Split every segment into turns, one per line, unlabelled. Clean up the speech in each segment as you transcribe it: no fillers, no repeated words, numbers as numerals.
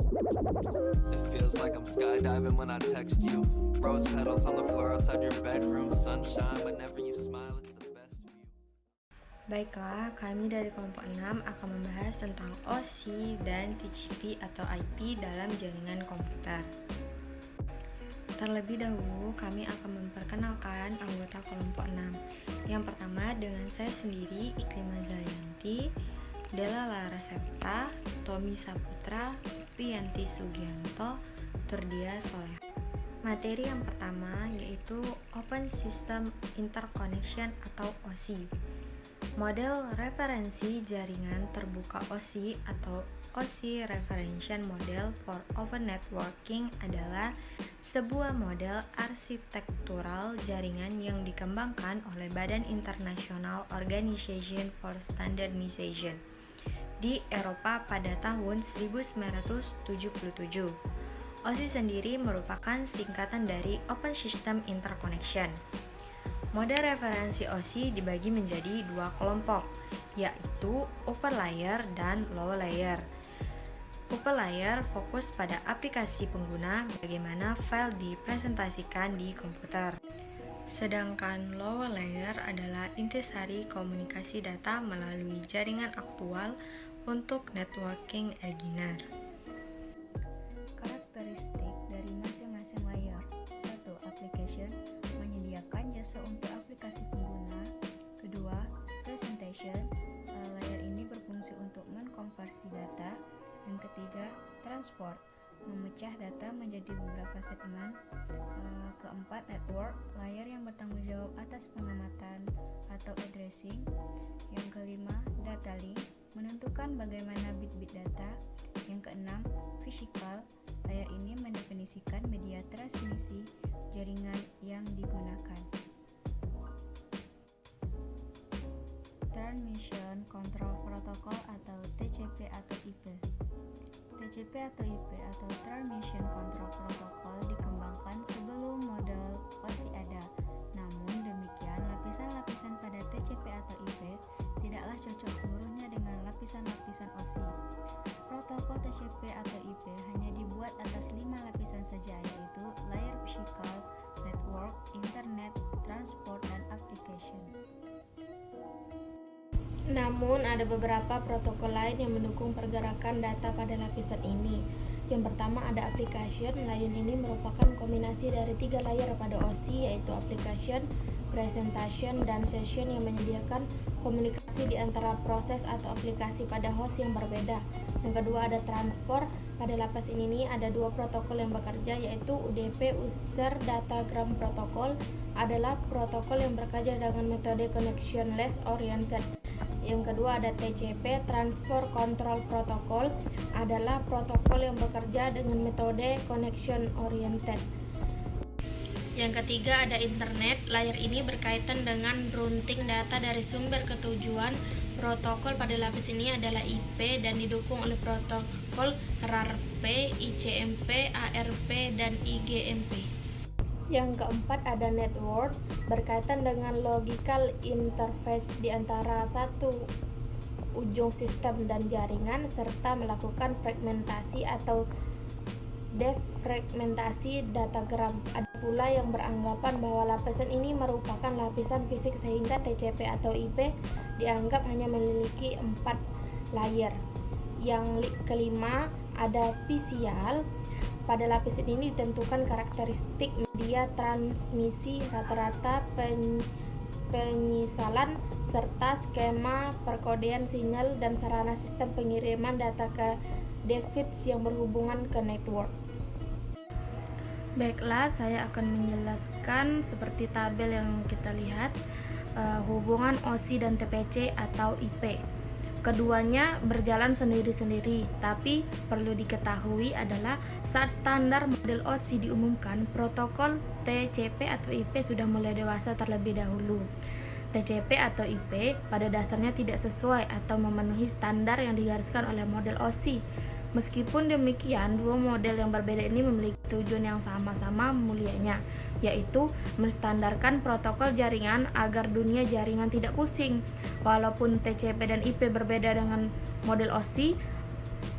It feels like I'm skydiving when I text you. Rose petals on the floor outside your bedroom. Sunshine whenever you smile, it's the best view.
Baiklah, kami dari kelompok 6 akan membahas tentang OSI dan TCP atau IP dalam jaringan komputer. Terlebih dahulu, kami akan memperkenalkan anggota kelompok 6. Yang pertama dengan saya sendiri, Iklima Zalianti, Della Larasepta, Tommy Saputra, Priyanti Sugianto, Turdia Soleh. Materi yang pertama yaitu Open System Interconnection atau OSI. Model referensi jaringan terbuka OSI atau OSI Referential Model for Open Networking adalah sebuah model arsitektural jaringan yang dikembangkan oleh Badan International Organization for Standardization di Eropa pada tahun 1977. OSI sendiri merupakan singkatan dari Open System Interconnection. Model referensi OSI dibagi menjadi dua kelompok, yaitu upper layer dan lower layer. Upper layer fokus pada aplikasi pengguna, bagaimana file dipresentasikan di komputer. Sedangkan lower layer adalah intisari komunikasi data melalui jaringan aktual untuk networking beginner.
Karakteristik dari masing-masing layer. 1. Application menyediakan jasa untuk aplikasi pengguna. Kedua, presentation, layer ini berfungsi untuk mengkonversi data. Yang ketiga, transport, memecah data menjadi beberapa segmen. Keempat, network, layar yang bertanggung jawab atas pengamatan atau addressing. Yang kelima, data link, menentukan bagaimana bit-bit data. Yang keenam, physical, layar ini mendefinisikan media transmisi jaringan yang digunakan. Transmission Control Protocol atau TCP atau IP. TCP atau IP atau Transmission Control Protocol dikembangkan sebelum model OSI ada. Namun demikian, lapisan-lapisan pada TCP atau IP tidaklah cocok seluruhnya dengan lapisan-lapisan OSI. Protokol TCP atau IP hanya dibuat atas 5 lapisan saja, yaitu layer physical, network, internet, transport, dan application.
Namun ada beberapa protokol lain yang mendukung pergerakan data pada lapisan ini. Yang pertama ada application. Layer ini merupakan kombinasi dari 3 layer pada OSI, yaitu application, presentation, dan session yang menyediakan komunikasi di antara proses atau aplikasi pada host yang berbeda. Yang kedua ada transport. Pada lapisan ini ada 2 protokol yang bekerja, yaitu UDP User Datagram Protocol adalah protokol yang bekerja dengan metode connectionless oriented. Yang kedua ada TCP, Transport Control Protocol, adalah protokol yang bekerja dengan metode connection oriented. Yang ketiga ada internet. Layer ini berkaitan dengan routing data dari sumber ke tujuan. Protokol pada lapis ini adalah IP dan didukung oleh protokol RARP, ICMP, ARP, dan IGMP. Yang keempat ada network, berkaitan dengan logical interface di antara satu ujung sistem dan jaringan, serta melakukan fragmentasi atau defragmentasi datagram. Ada pula yang beranggapan bahwa lapisan ini merupakan lapisan fisik sehingga TCP atau IP dianggap hanya memiliki 4 layer. Yang kelima ada physical. Pada lapisan ini ditentukan karakteristik media transmisi, rata-rata penyisalan, serta skema perkodean sinyal dan sarana sistem pengiriman data ke device yang berhubungan ke network. Baiklah, saya akan menjelaskan seperti tabel yang kita lihat hubungan OSI dan TPC atau IP. Keduanya berjalan sendiri-sendiri, tapi perlu diketahui adalah saat standar model OSI diumumkan, protokol TCP atau IP sudah mulai dewasa terlebih dahulu. TCP atau IP pada dasarnya tidak sesuai atau memenuhi standar yang digariskan oleh model OSI. Meskipun demikian, dua model yang berbeda ini memiliki tujuan yang sama-sama mulianya, yaitu menstandarkan protokol jaringan agar dunia jaringan tidak pusing. Walaupun TCP dan IP berbeda dengan model OSI,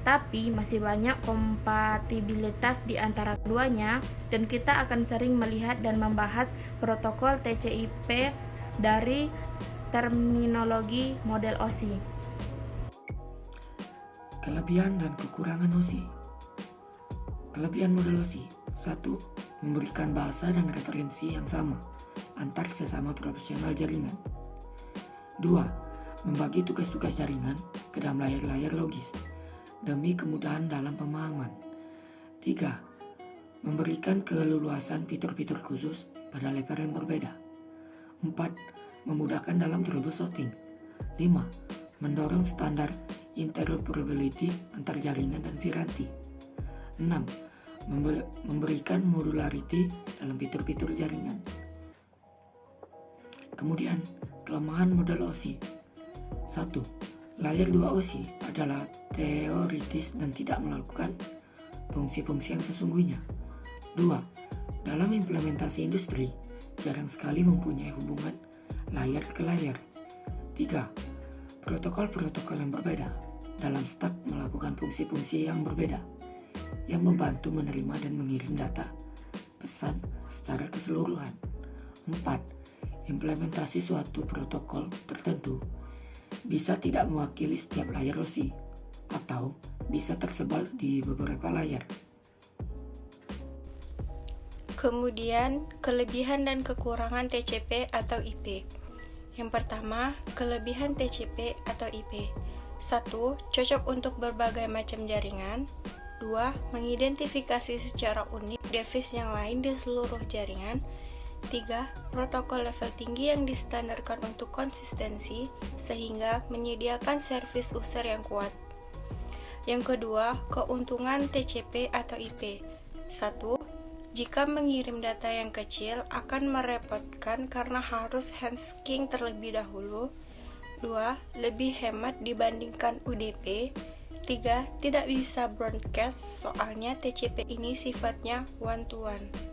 tapi masih banyak kompatibilitas di antara keduanya, dan kita akan sering melihat dan membahas protokol TCP dari terminologi model OSI.
Kelebihan dan kekurangan OSI. Kelebihan model OSI: 1. Memberikan bahasa dan referensi yang sama antar sesama profesional jaringan. 2. Membagi tugas-tugas jaringan ke dalam layar-layar logis demi kemudahan dalam pemahaman. 3. Memberikan keleluasan fitur-fitur khusus pada level yang berbeda. 4. Memudahkan dalam troubleshooting. 5. Mendorong standar interoperability antar jaringan dan VRANTI. 6. Memberikan modularity dalam fitur-fitur jaringan. Kemudian, kelemahan model OSI. 1. Layer 2 OSI adalah teoritis dan tidak melakukan fungsi-fungsi yang sesungguhnya. 2. Dalam implementasi industri, jarang sekali mempunyai hubungan layar ke layar. 3. Protokol-protokol yang berbeda dalam stack melakukan fungsi-fungsi yang berbeda, yang membantu menerima dan mengirim data pesan secara keseluruhan. 4. Implementasi suatu protokol tertentu bisa tidak mewakili setiap layar OSI atau bisa tersebar di beberapa layar.
Kemudian, kelebihan dan kekurangan TCP atau IP. Yang pertama, kelebihan TCP atau IP. 1. Cocok untuk berbagai macam jaringan. 2. Mengidentifikasi secara unik device yang lain di seluruh jaringan. 3. Protokol level tinggi yang distandarkan untuk konsistensi sehingga menyediakan servis user yang kuat. Yang kedua, keuntungan TCP atau IP. 1. Jika mengirim data yang kecil akan merepotkan karena harus handsking terlebih dahulu. 2. Lebih hemat dibandingkan UDP. 3. Tidak bisa broadcast soalnya TCP ini sifatnya one-to-one.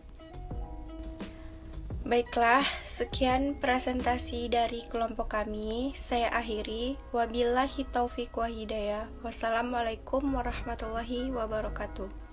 Baiklah, sekian presentasi dari kelompok kami. Saya akhiri. Wabillahi taufiq wa hidayah. Wassalamualaikum warahmatullahi wabarakatuh.